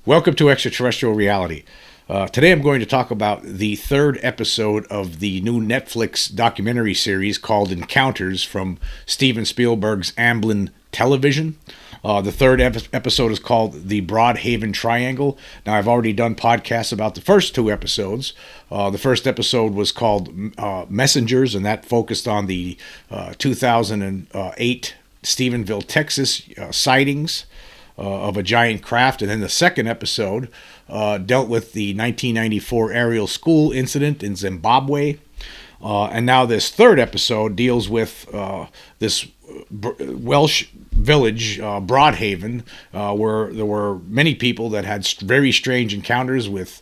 Welcome to Extraterrestrial Reality. Today I'm going to talk about the third episode of the new Netflix documentary series called Encounters from Steven Spielberg's Amblin television. The third episode is called The Broadhaven Triangle. Now, I've already done podcasts about the first two episodes. The first episode was called Messengers, and that focused on the 2008 Stephenville, Texas sightings of a giant craft. And then the second episode dealt with the 1994 aerial school incident in Zimbabwe. And now this third episode deals with this Welsh village, Broadhaven, where there were many people that had very strange encounters with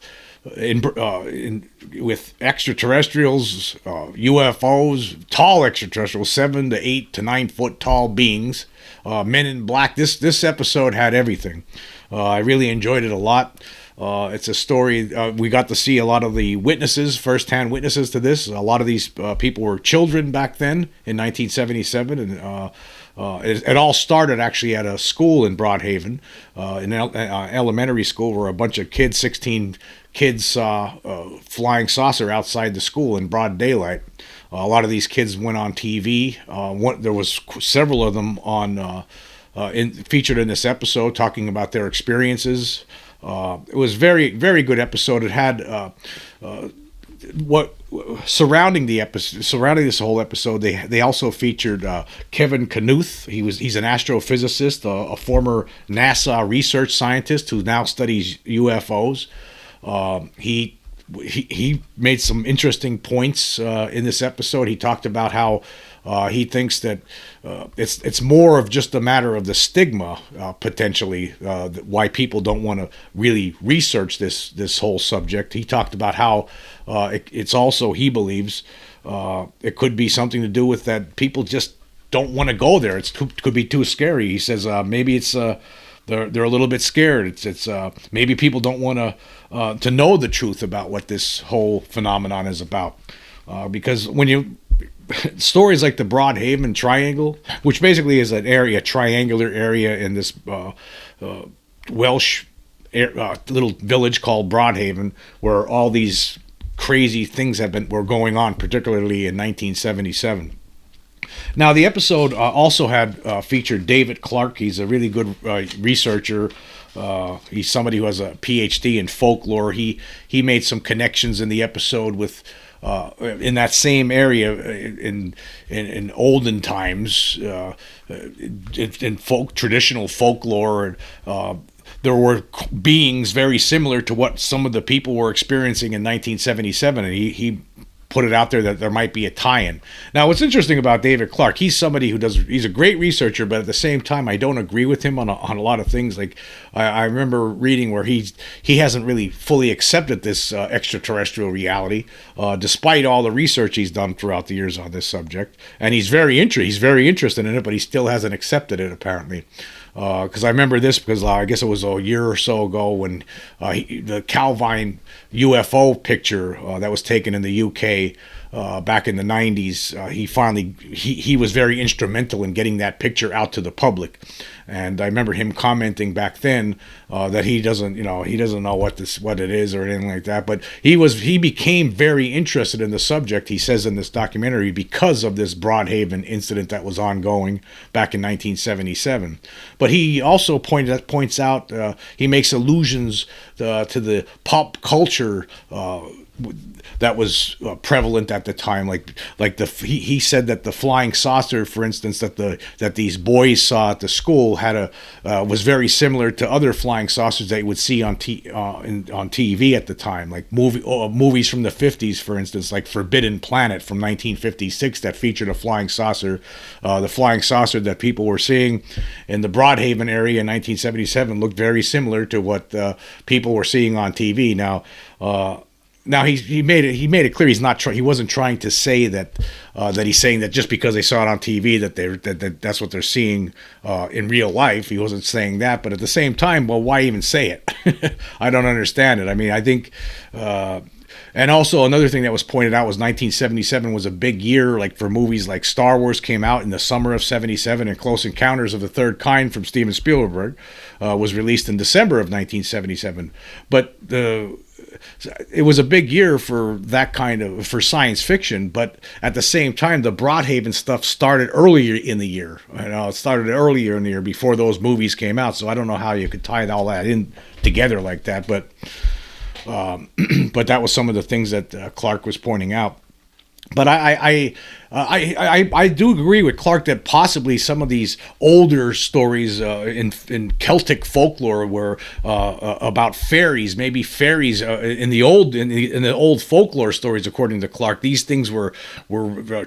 extraterrestrials, UFOs, tall extraterrestrials, 7 to 8 to 9 foot tall beings, men in black. This episode had everything. I really enjoyed it a lot. It's a story. We got to see a lot of the witnesses, first-hand witnesses to this. A lot of these people were children back then in 1977, and it all started actually at a school in Broadhaven, an elementary school, where a bunch of kids, 16 kids, saw a flying saucer outside the school in broad daylight. A lot of these kids went on TV. There was several of them on featured in this episode, talking about their experiences. It was very, very good episode. It had surrounding this whole episode. They also featured Kevin Knuth. He's an astrophysicist, a former NASA research scientist who now studies UFOs. He made some interesting points in this episode. He talked about how he thinks that it's more of just a matter of the stigma, potentially, why people don't want to really research this whole subject. He talked about how it's also, he believes, it could be something to do with that people just don't want to go there. It could be too scary. He says maybe it's they're a little bit scared. It's maybe people don't want to know the truth about what this whole phenomenon is about, because when you stories like the Broadhaven Triangle, which basically is a triangular area in this Welsh little village called Broadhaven, where all these crazy things were going on, particularly in 1977. Now, the episode also had featured David Clark. He's a really good researcher. He's somebody who has a PhD in folklore. He made some connections in the episode with in that same area in olden times, in traditional folklore. There were beings very similar to what some of the people were experiencing in 1977, and he put it out there that there might be a tie-in. Now, what's interesting about David Clark, he's somebody he's a great researcher, but at the same time, I don't agree with him on a lot of things. Like, I remember reading where he hasn't really fully accepted this extraterrestrial reality, despite all the research he's done throughout the years on this subject. And he's very interested in it, but he still hasn't accepted it, apparently. Because I remember this because I guess it was a year or so ago when the Calvine UFO picture that was taken in the UK back in the 90s, he was very instrumental in getting that picture out to the public. And I remember him commenting back then that he doesn't know what it is or anything like that. But he became very interested in the subject, he says in this documentary, because of this Broadhaven incident that was ongoing back in 1977. But he also points out, he makes allusions to the pop culture that was prevalent at the time, he said that the flying saucer, for instance, that these boys saw at the school was very similar to other flying saucers that you would see on TV at the time, like movies from the 50s, for instance, like Forbidden Planet from 1956 that featured a flying saucer. The flying saucer that people were seeing in the Broadhaven area in 1977 looked very similar to what people were seeing on TV. Now he made it clear he wasn't trying to say that he's saying that just because they saw it on TV that that's what they're seeing in real life. He wasn't saying that, but at the same time, well, why even say it? I don't understand it. I mean, I think And also another thing that was pointed out was 1977 was a big year, like for movies like Star Wars came out in the summer of '77, and Close Encounters of the Third Kind from Steven Spielberg was released in December of 1977. But it was a big year for that kind of for science fiction, but at the same time, the Broadhaven stuff started earlier in the year. It started earlier in the year before those movies came out. So I don't know how you could tie all that in together like that, but that was some of the things that Clark was pointing out. But I do agree with Clark that possibly some of these older stories in Celtic folklore were about fairies. Maybe fairies in the old folklore stories, according to Clark, these things were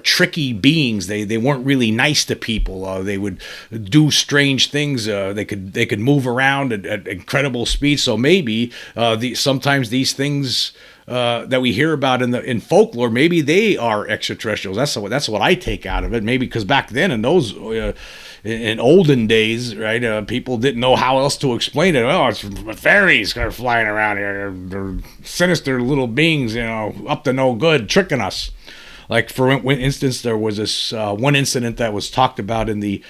tricky beings. They weren't really nice to people. They would do strange things. They could move around at incredible speed. So maybe sometimes these things that we hear about in folklore, maybe they are extraterrestrials. That's what I take out of it. Maybe because back then in those in olden days, right, people didn't know how else to explain it. Oh, it's fairies kind of flying around here. They're sinister little beings, up to no good, tricking us. Like for instance, there was this one incident that was talked about in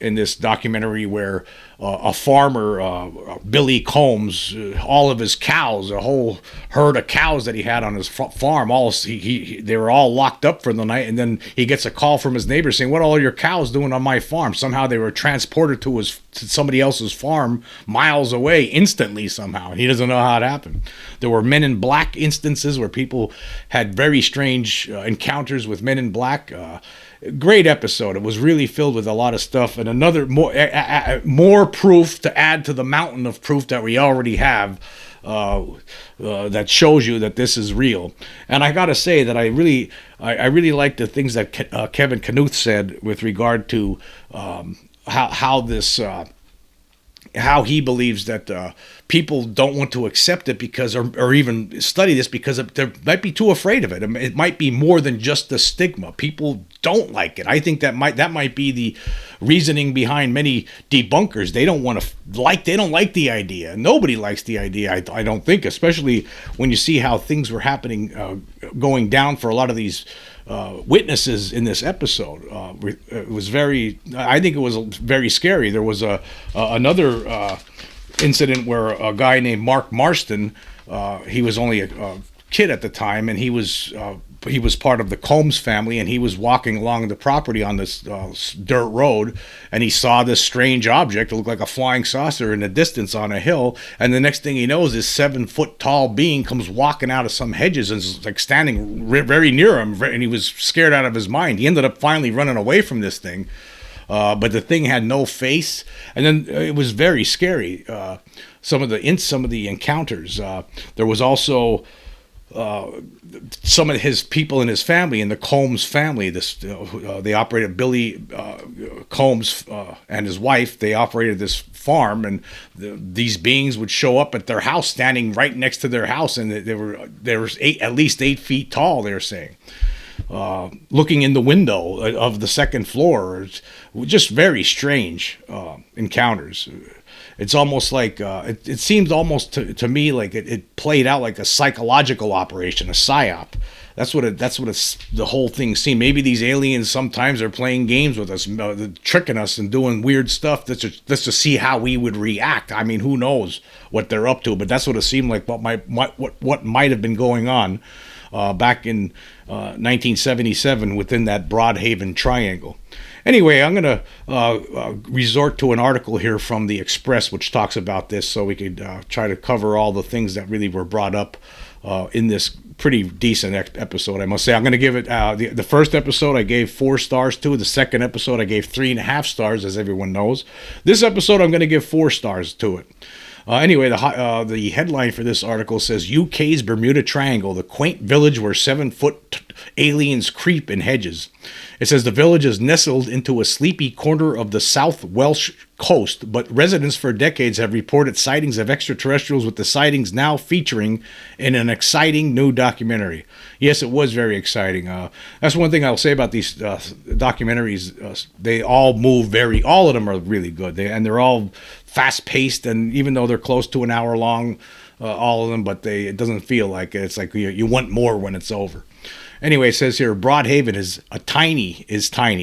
this documentary where a farmer, Billy Combs, all of his cows, a whole herd of cows that he had on his farm, they were all locked up for the night, and then he gets a call from his neighbor saying, "What are all your cows doing on my farm?" Somehow they were transported to somebody else's farm miles away instantly somehow. He doesn't know how it happened. There were Men in Black instances where people had very strange encounters with Men in Black. Great episode. It was really filled with a lot of stuff, and another more proof to add to the mountain of proof that we already have that shows you that this is real. And I gotta say that I really like the things that Kevin Knuth said with regard to how he believes that people don't want to accept it because, or even study this because they might be too afraid of it. It might be more than just the stigma. People don't like it. I think that might be the reasoning behind many debunkers. They don't like the idea. Nobody likes the idea. I don't think, especially when you see how things were happening, going down for a lot of these witnesses in this episode. It was I think it was very scary. There was another incident where a guy named Mark Marston, he was only a kid at the time, and he was part of the Combs family, and he was walking along the property on this dirt road, and he saw this strange object. It looked like a flying saucer in the distance on a hill, and the next thing he knows, this 7-foot tall being comes walking out of some hedges and is like standing very near him, and he was scared out of his mind. He ended up finally running away from this thing. But the thing had no face, and then it was very scary. Some of the encounters. There was also some of his people in his family, in the Combs family. They operated Billy Combs and his wife. They operated this farm, and these beings would show up at their house, standing right next to their house, and they were at least 8 feet tall. They were saying. Looking in the window of the second floor, just very strange encounters. It's almost like it seems almost to me like it played out like a psychological operation, a psyop. That's what the whole thing seemed. Maybe these aliens sometimes are playing games with us, tricking us and doing weird stuff. That's to see how we would react. I mean, who knows what they're up to? But that's what it seemed like. What might have been going on back in 1977 within that Broadhaven triangle. Anyway, I'm going to resort to an article here from the Express, which talks about this, so we could try to cover all the things that really were brought up in this pretty decent episode, I must say. I'm going to give it, the first episode I gave 4 stars to. The second episode I gave 3.5 stars, as everyone knows. This episode I'm going to give 4 stars to it. Anyway, the headline for this article says, UK's Bermuda Triangle, the quaint village where 7-foot aliens creep in hedges. It says the village is nestled into a sleepy corner of the South Welsh coast, but residents for decades have reported sightings of extraterrestrials, with the sightings now featuring in an exciting new documentary. Yes, it was very exciting. That's one thing I'll say about these documentaries. They all move all of them are really good. They're all fast paced, and even though they're close to an hour long, all of them, but it doesn't feel like it. It's like you want more when it's over. Anyway, it says here, Broadhaven is tiny.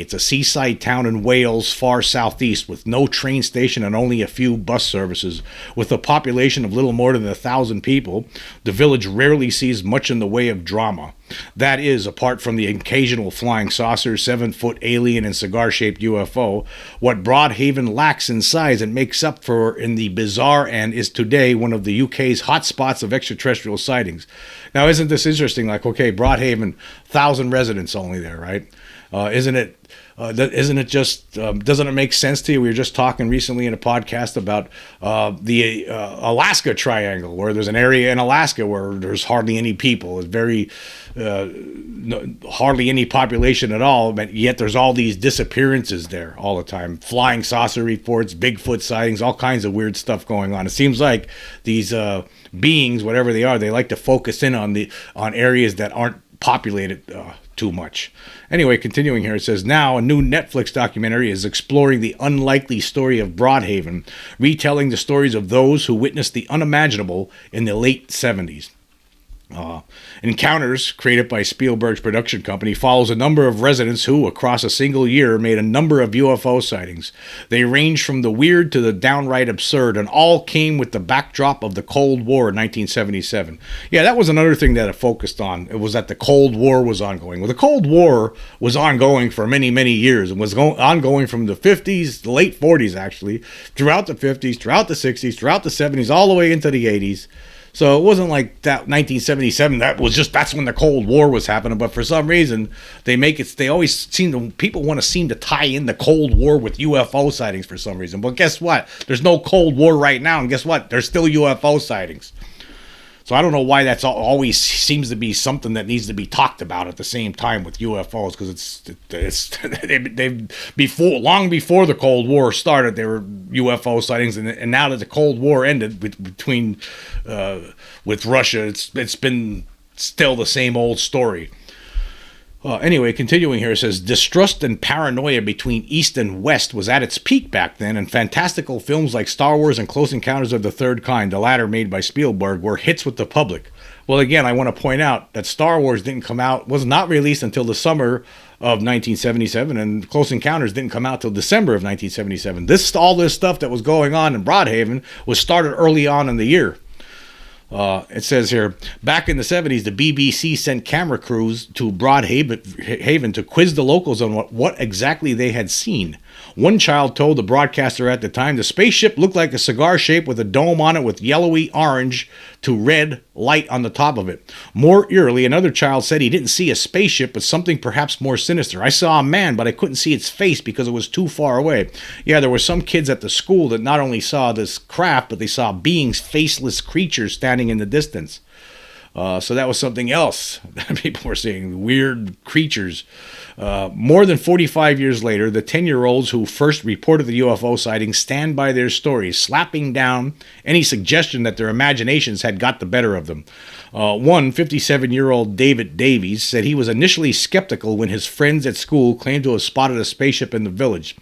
It's a seaside town in Wales, far southeast, with no train station and only a few bus services. With a population of little more than 1,000 people, the village rarely sees much in the way of drama. That is, apart from the occasional flying saucer, 7-foot alien and cigar-shaped UFO, what Broadhaven lacks in size and makes up for in the bizarre, and is today one of the UK's hotspots of extraterrestrial sightings. Now, isn't this interesting? Like, okay, Broadhaven, 1,000 residents only there, right? Isn't it just, doesn't it make sense to you? We were just talking recently in a podcast about the Alaska Triangle, where there's an area in Alaska where there's hardly any people. It's very, hardly any population at all, but yet there's all these disappearances there all the time. Flying saucer reports, Bigfoot sightings, all kinds of weird stuff going on. It seems like these beings, whatever they are, they like to focus in on areas that aren't populated too much. Anyway, continuing here, it says, now a new Netflix documentary is exploring the unlikely story of Broadhaven, retelling the stories of those who witnessed the unimaginable in the late 70s. Encounters, created by Spielberg's production company, follows a number of residents who, across a single year, made a number of UFO sightings. They range from the weird to the downright absurd, and all came with the backdrop of the Cold War in 1977. Yeah, that was another thing that it focused on. It was that the Cold War was ongoing. Well, the Cold War was ongoing for many, many years, and was ongoing from the 50s, the late 40s actually, throughout the 50s, throughout the 60s, throughout the 70s, all the way into the 80s. So it wasn't like that 1977. That's when the Cold War was happening. But for some reason, they always people want to seem to tie in the Cold War with UFO sightings for some reason. But guess what? There's no Cold War right now, and guess what? There's still UFO sightings. So I don't know why that's always seems to be something that needs to be talked about at the same time with UFOs, because long before the Cold War started, there were UFO sightings, and now that the Cold War ended with Russia, it's been still the same old story. Anyway, continuing here, it says, distrust and paranoia between East and West was at its peak back then, and fantastical films like Star Wars and Close Encounters of the Third Kind, the latter made by Spielberg, were hits with the public. Well, again, I want to point out that Star Wars was not released until the summer of 1977, and Close Encounters didn't come out till December of 1977. All this stuff that was going on in Broadhaven was started early on in the year. It says here, back in the 70s, the BBC sent camera crews to Broadhaven to quiz the locals on what exactly they had seen. One child told the broadcaster at the time the spaceship looked like a cigar shape with a dome on it with yellowy orange to red light on the top of it. More eerily, another child said he didn't see a spaceship, but something perhaps more sinister. I saw a man, but I couldn't see its face because it was too far away. Yeah, there were some kids at the school that not only saw this craft, but they saw beings, faceless creatures standing in the distance. So that was something else that people were seeing, weird creatures. More than 45 years later, the 10-year-olds who first reported the UFO sighting stand by their stories, slapping down any suggestion that their imaginations had got the better of them. One 57-year-old David Davies said he was initially skeptical when his friends at school claimed to have spotted a spaceship in the village.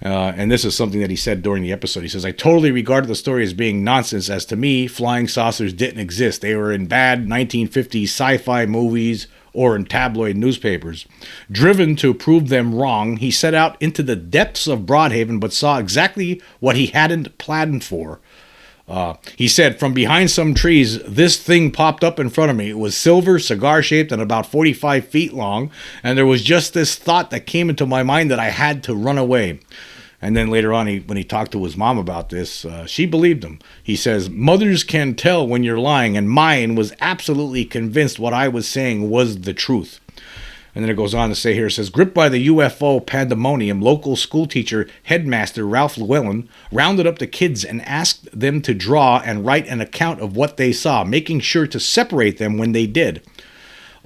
And this is something that he said during the episode. He says, I totally regarded the story as being nonsense, as to me, flying saucers didn't exist. They were in bad 1950s sci-fi movies or in tabloid newspapers. Driven to prove them wrong, he set out into the depths of Broadhaven, but saw exactly what he hadn't planned for. He said, from behind some trees, this thing popped up in front of me. It was silver, cigar-shaped, and about 45 feet long, and there was just this thought that came into my mind that I had to run away. And then later on, when he talked to his mom about this, she believed him. He says, mothers can tell when you're lying, and mine was absolutely convinced what I was saying was the truth. And then it goes on to say here, it says, gripped by the UFO pandemonium, local schoolteacher headmaster Ralph Llewellyn rounded up the kids and asked them to draw and write an account of what they saw, making sure to separate them when they did.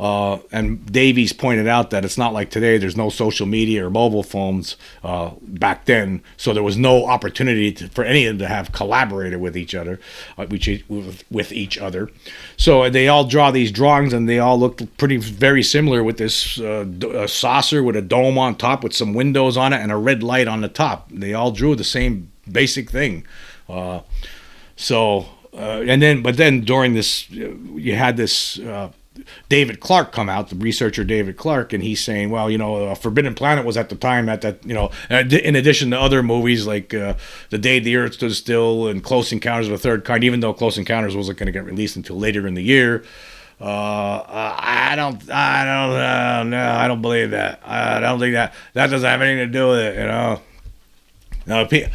And Davies pointed out that it's not like today. There's no social media or mobile phones back then, so there was no opportunity for any of them to have collaborated with each other. So they all draw these drawings, and they all look very similar with this saucer with a dome on top with some windows on it and a red light on the top. They all drew the same basic thing. But then during this, you had this David Clark come out, the researcher David Clark, and he's saying, well, Forbidden Planet was at the time that in addition to other movies like The Day the Earth Stood Still and Close Encounters of the Third Kind, even though Close Encounters wasn't going to get released until later in the year. I don't believe that. I don't think that doesn't have anything to do with it, No, he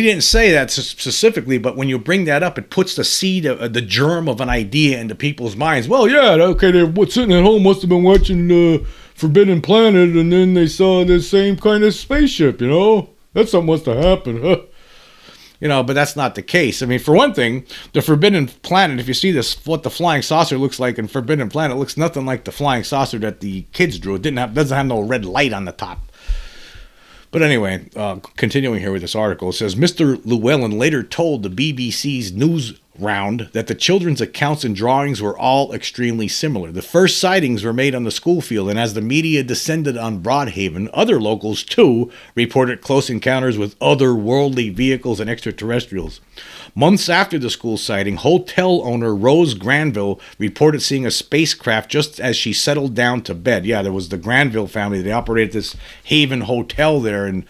didn't say that specifically, but when you bring that up, it puts the seed, the germ of an idea into people's minds. Well, yeah, okay, they're sitting at home, must have been watching Forbidden Planet, and then they saw the same kind of spaceship, That's something must have happened, huh? But that's not the case. I mean, for one thing, the Forbidden Planet, if you see what the flying saucer looks like in Forbidden Planet, it looks nothing like the flying saucer that the kids drew. It doesn't have no red light on the top. But anyway, continuing here with this article, it says, Mr. Llewellyn later told the BBC's news round that the children's accounts and drawings were all extremely similar. The first sightings were made on the school field, and as the media descended on Broadhaven, other locals, too, reported close encounters with otherworldly vehicles and extraterrestrials. Months after the school sighting, hotel owner Rose Granville reported seeing a spacecraft just as she settled down to bed. Yeah, there was the Granville family. They operated this Haven Hotel there in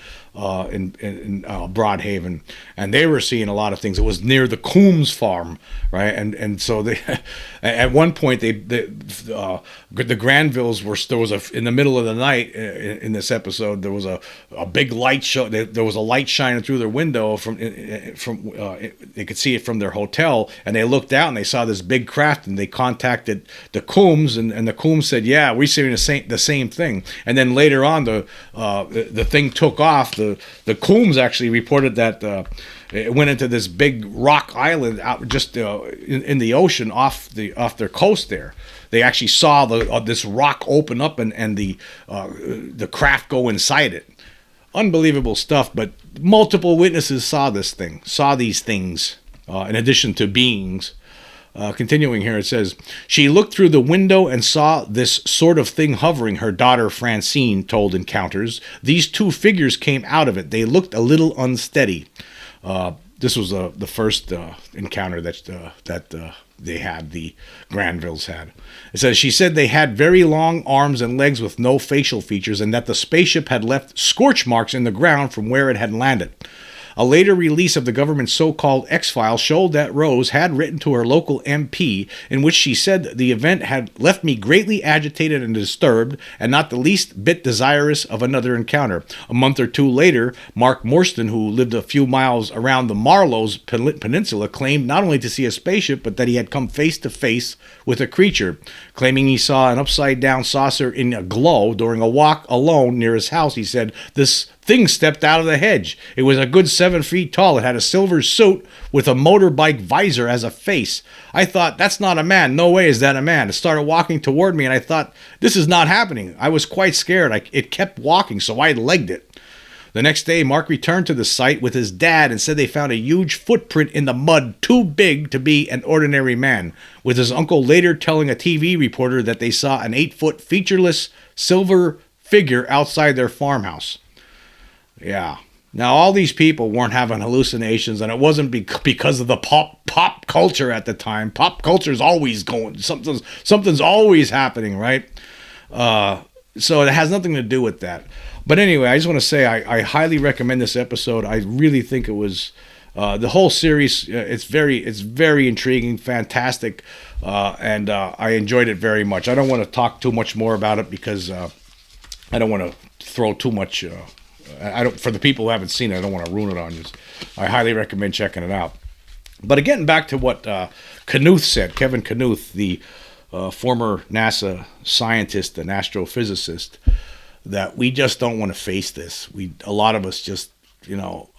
Broadhaven, and they were seeing a lot of things. It was near the Coombs farm, right? And so they, at one point, the Granvilles were, in the middle of the night in this episode, there was a big light show. There was a light shining through their window they could see it from their hotel, and they looked out and they saw this big craft, and they contacted the Coombs, and the Coombs said, yeah, we're seeing the same thing. And then later on, the thing took off. The Coombs actually reported that it went into this big rock island out just in the ocean off their coast there. They actually saw this rock open up and the craft go inside it. Unbelievable stuff, but multiple witnesses saw these things, in addition to beings. Continuing here, it says, she looked through the window and saw this sort of thing hovering, her daughter Francine told Encounters. These two figures came out of it. They looked a little unsteady. This was the first encounter that they had, the Granvilles had. It says, she said they had very long arms and legs with no facial features, and that the spaceship had left scorch marks in the ground from where it had landed. A later release of the government's so-called X-Files showed that Rose had written to her local MP, in which she said the event had left me greatly agitated and disturbed, and not the least bit desirous of another encounter. A month or two later, Mark Morstan, who lived a few miles around the Marlows Peninsula, claimed not only to see a spaceship, but that he had come face to face with a creature. Claiming he saw an upside-down saucer in a glow during a walk alone near his house, he said, this thing stepped out of the hedge. It was a good 7 feet tall. It had a silver suit with a motorbike visor as a face. I thought, that's not a man. No way is that a man. It started walking toward me, and I thought, this is not happening. I was quite scared. It kept walking, so I legged it. The next day, Mark returned to the site with his dad and said they found a huge footprint in the mud too big to be an ordinary man, with his uncle later telling a TV reporter that they saw an 8-foot featureless silver figure outside their farmhouse. Yeah. Now, all these people weren't having hallucinations, and it wasn't because of the pop culture at the time. Pop culture is always going. Something's always happening, right? So it has nothing to do with that. But anyway, I just want to say I highly recommend this episode. I really think it was the whole series. It's very intriguing, fantastic, and I enjoyed it very much. I don't want to talk too much more about it because I don't want to throw too much. For the people who haven't seen it, I don't want to ruin it on you. I highly recommend checking it out. But getting back to what Knuth said, Kevin Knuth, the former NASA scientist and astrophysicist, that we just don't want to face this. A lot of us just,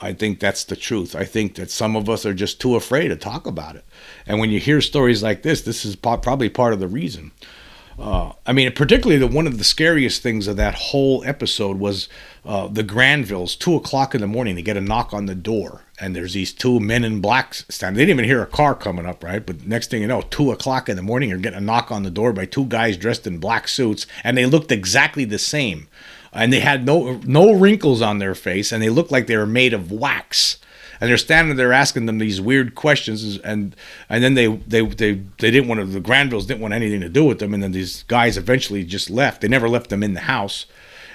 I think that's the truth. I think that some of us are just too afraid to talk about it. And when you hear stories like this is probably part of the reason. Particularly one of the scariest things of that whole episode was the Granvilles, 2:00 in the morning, they get a knock on the door, and there's these two men in black standing. They didn't even hear a car coming up, right? But next thing you know, 2:00 in the morning, you're getting a knock on the door by two guys dressed in black suits, and they looked exactly the same. And they had no wrinkles on their face, and they looked like they were made of wax. and they're standing there asking them these weird questions, and then they didn't want to, the Granvilles didn't want anything to do with them, and then these guys eventually just left. They never left them in the house.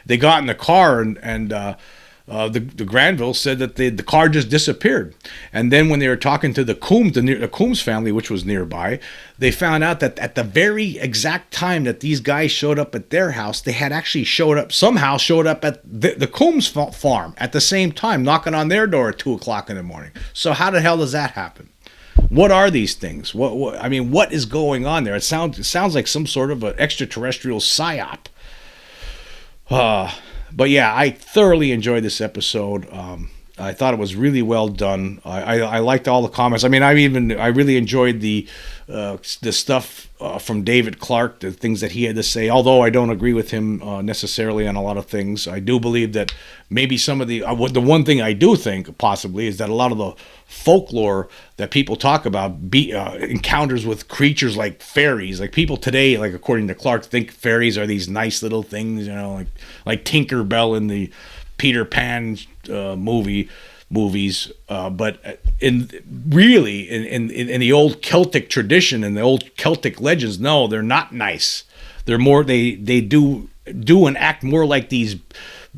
They got in the car, and the Granville said that the car just disappeared. And then when they were talking to the Coombs family, which was nearby, they found out that at the very exact time that these guys showed up at their house, they had actually showed up at the Coombs farm at the same time, knocking on their door at 2 o'clock in the morning. So how the hell does that happen? What are these things? What is going on there? It sounds like some sort of an extraterrestrial psyop. But yeah, I thoroughly enjoyed this episode. I thought it was really well done. I liked all the comments. I mean, I really enjoyed the stuff from David Clark, the things that he had to say. Although I don't agree with him necessarily on a lot of things, I do believe that maybe some of the one thing I do think possibly is that a lot of the folklore that people talk about encounters with creatures like fairies. Like people today, like according to Clark, think fairies are these nice little things, like Tinkerbell in the Peter Pan movies, but in the old Celtic tradition and the old Celtic legends, no, they're not nice. They're more they do and act more like these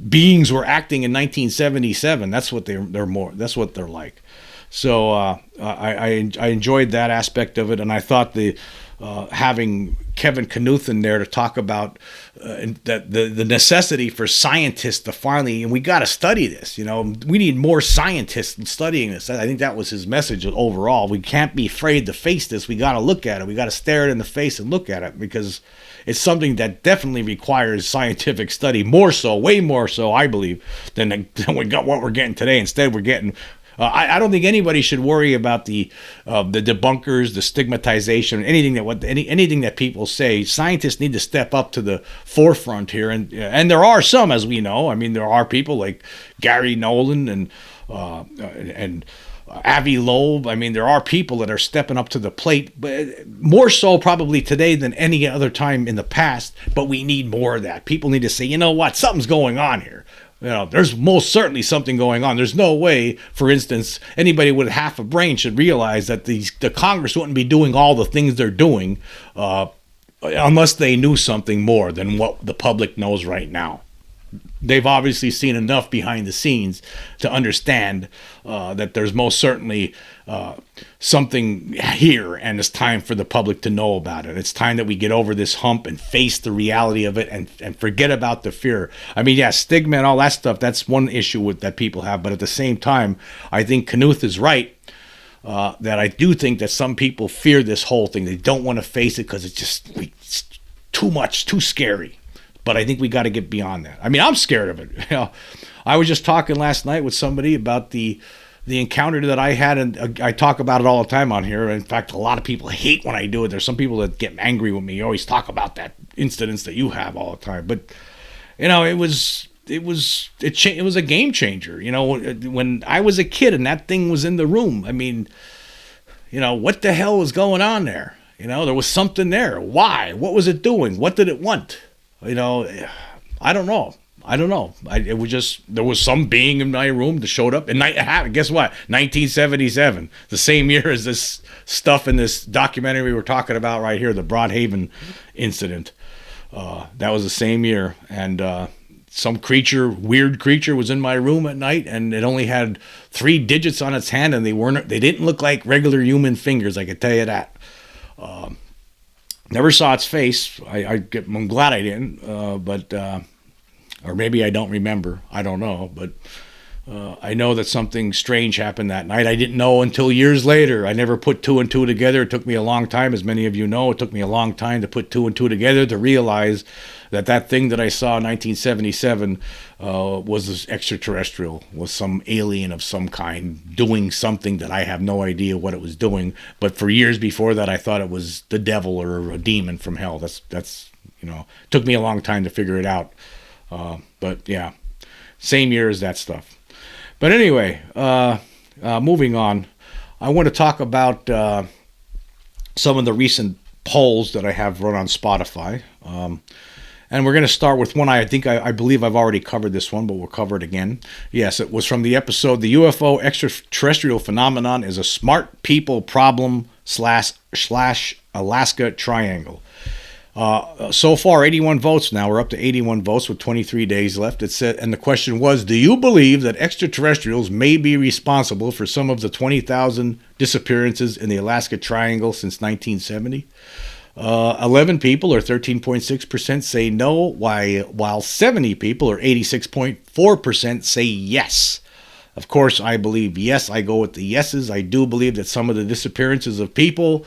beings were acting in 1977. That's what that's what they're like. So I enjoyed that aspect of it, and I thought having Kevin Knuth in there to talk about that the necessity for scientists to finally, and we got to study this. We need more scientists studying this. I think that was his message overall. We can't be afraid to face this. We got to look at it. We got to stare it in the face and look at it, because it's something that definitely requires scientific study, way more so, I believe, than we got what we're getting today. Instead, we're getting. I don't think anybody should worry about the debunkers, the stigmatization, anything that people say. Scientists need to step up to the forefront here, and there are some, as we know. I mean, there are people like Gary Nolan and Avi Loeb. I mean, there are people that are stepping up to the plate, but more so probably today than any other time in the past. But we need more of that. People need to say, you know what, something's going on here. There's most certainly something going on. There's no way, for instance, anybody with half a brain should realize that the Congress wouldn't be doing all the things they're doing unless they knew something more than what the public knows right now. They've obviously seen enough behind the scenes to understand that there's most certainly something here, and it's time for the public to know about it. It's time that we get over this hump and face the reality of it and forget about the fear. I mean, yeah, stigma and all that stuff, that's one issue that people have. But at the same time, I think Knuth is right. That I do think that some people fear this whole thing. They don't want to face it because it's too much, too scary. But I think we got to get beyond that. I mean, I'm scared of it. I was just talking last night with somebody about the encounter that I had, and I talk about it all the time on here. In fact, a lot of people hate when I do it. There's some people that get angry with me. You always talk about that incidents that you have all the time. But it was a game changer. When I was a kid and that thing was in the room. I mean, what the hell was going on there? There was something there. Why? What was it doing? What did it want? I don't know. It was just, there was some being in my room that showed up. And guess what? 1977, the same year as this stuff in this documentary we were talking about right here, the Broadhaven incident. That was the same year. And some weird creature was in my room at night, and it only had 3 digits on its hand, and they didn't look like regular human fingers, I can tell you that. Never saw its face. I'm glad I didn't, or maybe I don't remember. I don't know, but I know that something strange happened that night. I didn't know until years later. I never put 2 and 2 together. It took me a long time, as many of you know. It took me a long time to put 2 and 2 together to realize that thing that I saw in 1977 was extraterrestrial, was some alien of some kind doing something that I have no idea what it was doing. But for years before that, I thought it was the devil or a demon from hell. That's took me a long time to figure it out. But yeah, same year as that stuff. But anyway, moving on, I want to talk about some of the recent polls that I have run on Spotify. And we're going to start with one I believe I've already covered this one, but we'll cover it again. Yes, it was from the episode, The UFO Extraterrestrial Phenomenon is a Smart People Problem / Alaska Triangle. So far, 81 votes now. We're up to 81 votes with 23 days left. It said, and the question was, do you believe that extraterrestrials may be responsible for some of the 20,000 disappearances in the Alaska Triangle since 1970? 11 people, or 13.6%, say no, while 70 people, or 86.4%, say yes. Of course, I believe yes. I go with the yeses. I do believe that some of the disappearances of people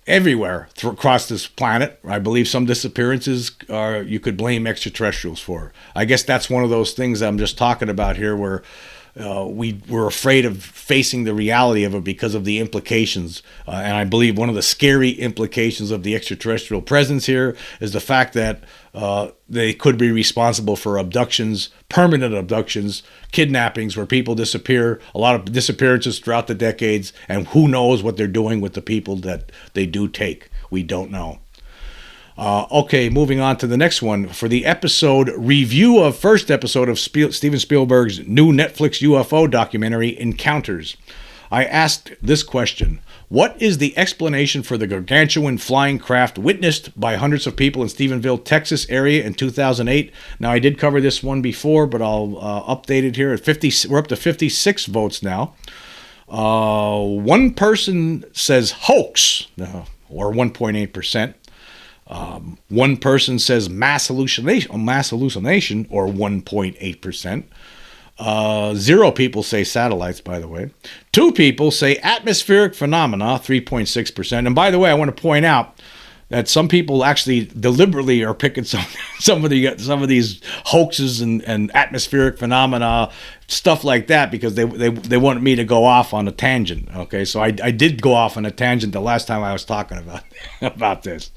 everywhere across this planet, I believe some disappearances you could blame extraterrestrials for. I guess that's one of those things I'm just talking about here, where we're afraid of facing the reality of it because of the implications. And I believe one of the scary implications of the extraterrestrial presence here is the fact that they could be responsible for abductions, permanent abductions, kidnappings where people disappear, a lot of disappearances throughout the decades, and who knows what they're doing with the people that they do take. We don't know. Okay, moving on to the next one. For the episode review of first episode of Steven Spielberg's new Netflix UFO documentary, Encounters, I asked this question. What is the explanation for the gargantuan flying craft witnessed by hundreds of people in Stephenville, Texas area in 2008? Now, I did cover this one before, but I'll update it here. We're up to 56 votes now. One person says hoax, or 1.8%. One person says mass hallucination, or 1.8%. 0 people say satellites, by the way. 2 people say atmospheric phenomena, 3.6%. And by the way, I want to point out that some people actually deliberately are picking some of these hoaxes and atmospheric phenomena, stuff like that, because they wanted me to go off on a tangent. Okay, so I did go off on a tangent the last time I was talking about this.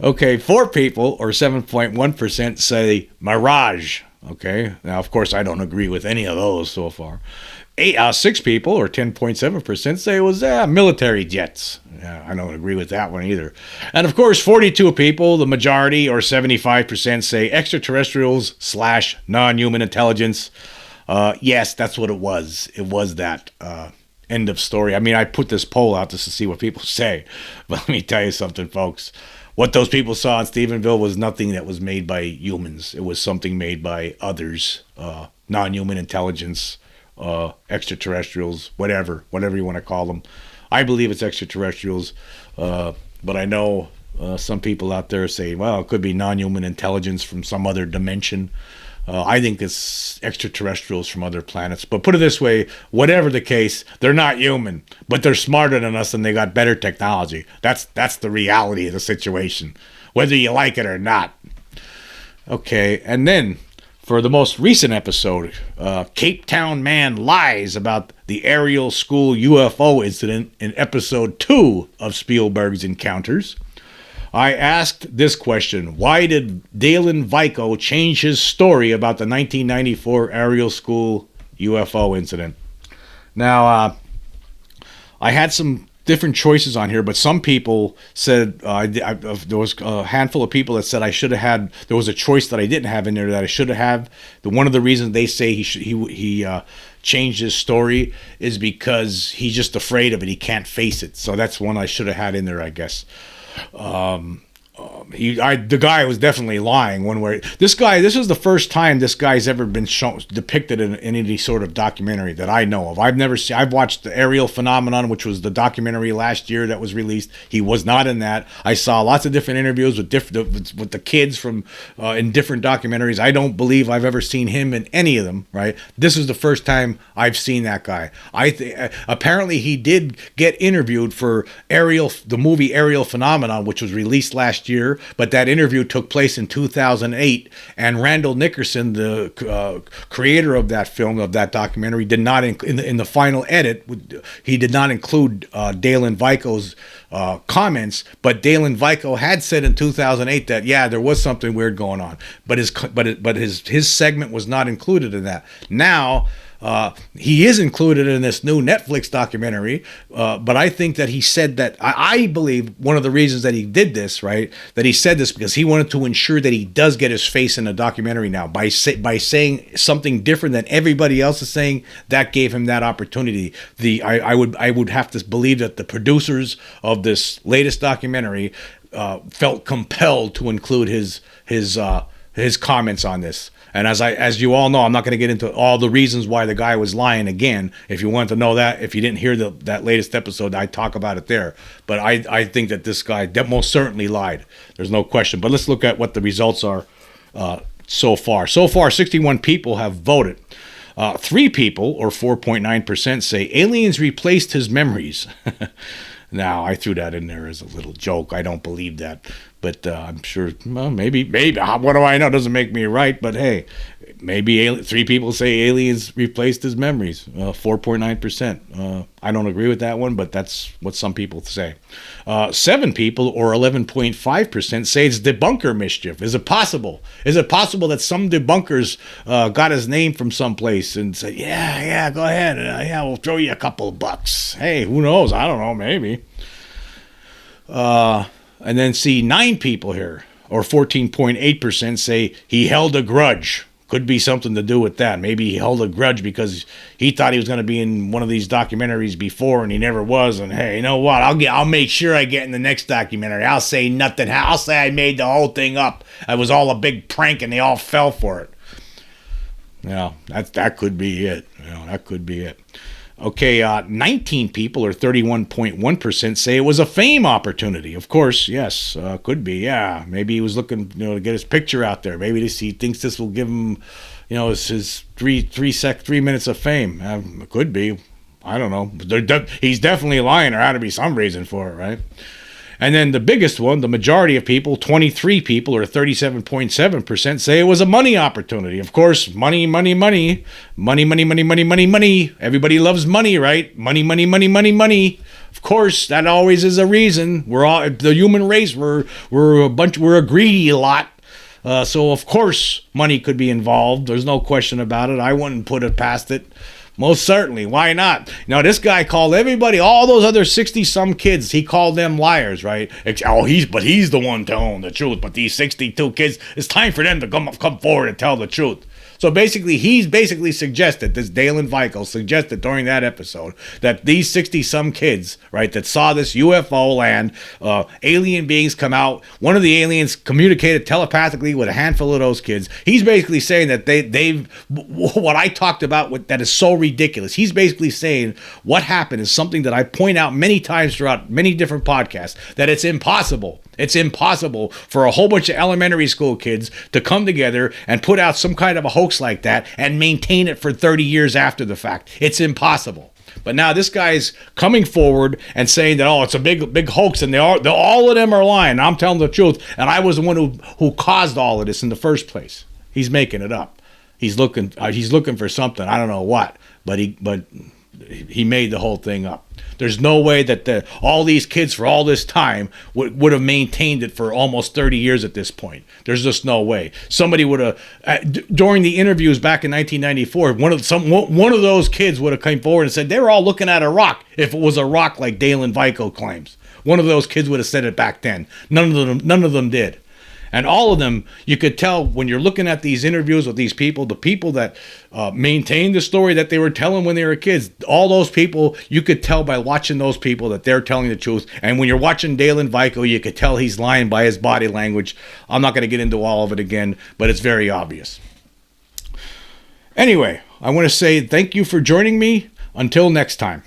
Okay, 4 people, or 7.1%, say mirage. Okay, now of course I don't agree with any of those so far. 6 people, or 10.7%, say it was military jets. Yeah, I don't agree with that one either. And of course, 42 people, the majority, or 75%, say extraterrestrials / non-human intelligence. Yes, that's what it was. It was that. End of story. I mean, I put this poll out just to see what people say. But let me tell you something, folks. What those people saw in Stephenville was nothing that was made by humans. It was something made by others, non-human intelligence, extraterrestrials, whatever you want to call them. I believe it's extraterrestrials, but I know some people out there say, well, it could be non-human intelligence from some other dimension. I think it's extraterrestrials from other planets. But put it this way, whatever the case, they're not human, but they're smarter than us and they got better technology. That's the reality of the situation, whether you like it or not. Okay, and then for the most recent episode, Cape Town man lies about the Ariel School UFO incident in episode 2 of Spielberg's Encounters. I asked this question: why did Dalen Vico change his story about the 1994 Ariel School UFO incident? Now, I had some different choices on here, but some people said there was a handful of people that said there was a choice that I didn't have in there that I should have. One of the reasons they say he changed his story is because he's just afraid of it. He can't face it. So that's one I should have had in there, I guess. The guy was definitely lying one way. This is the first time this guy's ever been depicted in any sort of documentary that I know of. I've watched the Ariel Phenomenon, which was the documentary last year that was released. He was not in that. I saw lots of different interviews with the kids from in different documentaries. I don't believe I've ever seen him in any of them, right? This is the first time I've seen that guy. Apparently he did get interviewed for the movie Ariel Phenomenon, which was released last year, but that interview took place in 2008, and Randall Nickerson, the creator of that film, of that documentary, did not in the final edit, he did not include Dalen Vico's comments, but Dalen Vico had said in 2008 that there was something weird going on, but his segment was not included in that. Now He is included in this new Netflix documentary, but I think that he said that, I believe one of the reasons that he did this, right, that he said this because he wanted to ensure that he does get his face in a documentary now. By saying something different than everybody else is saying, that gave him that opportunity. I would have to believe that the producers of this latest documentary felt compelled to include his comments on this. And as you all know, I'm not going to get into all the reasons why the guy was lying again. If you want to know that, if you didn't hear that latest episode, I talk about it there. But I think that this guy most certainly lied. There's no question. But let's look at what the results are so far. So far, 61 people have voted. 3 people, or 4.9%, say aliens replaced his memories. Now, I threw that in there as a little joke. I don't believe that. But I'm sure, well, maybe, what do I know? Doesn't make me right. But hey, maybe 3 people say aliens replaced his memories. 4.9%. I don't agree with that one, but that's what some people say. 7 people, or 11.5%, say it's debunker mischief. Is it possible? Is it possible that some debunkers got his name from someplace and said, yeah, go ahead. Yeah, we'll throw you a couple of bucks. Hey, who knows? I don't know. Maybe. And then see 9 people here, or 14.8%, say he held a grudge. Could be something to do with that. Maybe he held a grudge because he thought he was going to be in one of these documentaries before and he never was. And hey, you know what? I'll make sure I get in the next documentary. I'll say nothing. I'll say I made the whole thing up. It was all a big prank and they all fell for it. Yeah, that could be it. That could be it. Okay, 19 people, or 31.1%, say it was a fame opportunity. Of course, yes, could be. Yeah, maybe he was looking, to get his picture out there. Maybe he thinks this will give him, his three minutes of fame. Could be. I don't know. He's definitely lying. There had to be some reason for it, right? And then the biggest one, the majority of people, 23 people, or 37.7%, say it was a money opportunity. Of course, money. Everybody loves money, right? Money. Of course, that always is a reason. We're all, the human race, we're a greedy lot. So of course, money could be involved. There's no question about it. I wouldn't put it past it. Most certainly. Why not? Now, this guy called everybody, all those other 60-some kids, he called them liars, right? He's the one telling the truth. But these 62 kids, it's time for them to come forward and tell the truth. So basically, he's suggested, this Dalen Weichel suggested during that episode, that these 60-some kids, right, that saw this UFO land, alien beings come out, one of the aliens communicated telepathically with a handful of those kids. He's basically saying that they've, what I talked about that is so ridiculous. He's basically saying what happened is something that I point out many times throughout many different podcasts, that it's impossible. It's impossible for a whole bunch of elementary school kids to come together and put out some kind of a hoax like that and maintain it for 30 years after the fact. It's impossible. But now this guy's coming forward and saying that, it's a big hoax, and all of them are lying. I'm telling the truth, and I was the one who caused all of this in the first place. He's making it up. He's looking for something. I don't know what, but he made the whole thing up. There's no way that all these kids for all this time would have maintained it for almost 30 years at this point. There's just no way. Somebody would have, during the interviews back in 1994, one of those kids would have come forward and said they were all looking at a rock. If it was a rock like Dalen Weichel claims, one of those kids would have said it back then. None of them did. And all of them, you could tell when you're looking at these interviews with these people, the people that maintained the story that they were telling when they were kids, all those people, you could tell by watching those people that they're telling the truth. And when you're watching Dalen Weichel, you could tell he's lying by his body language. I'm not going to get into all of it again, but it's very obvious. Anyway, I want to say thank you for joining me. Until next time.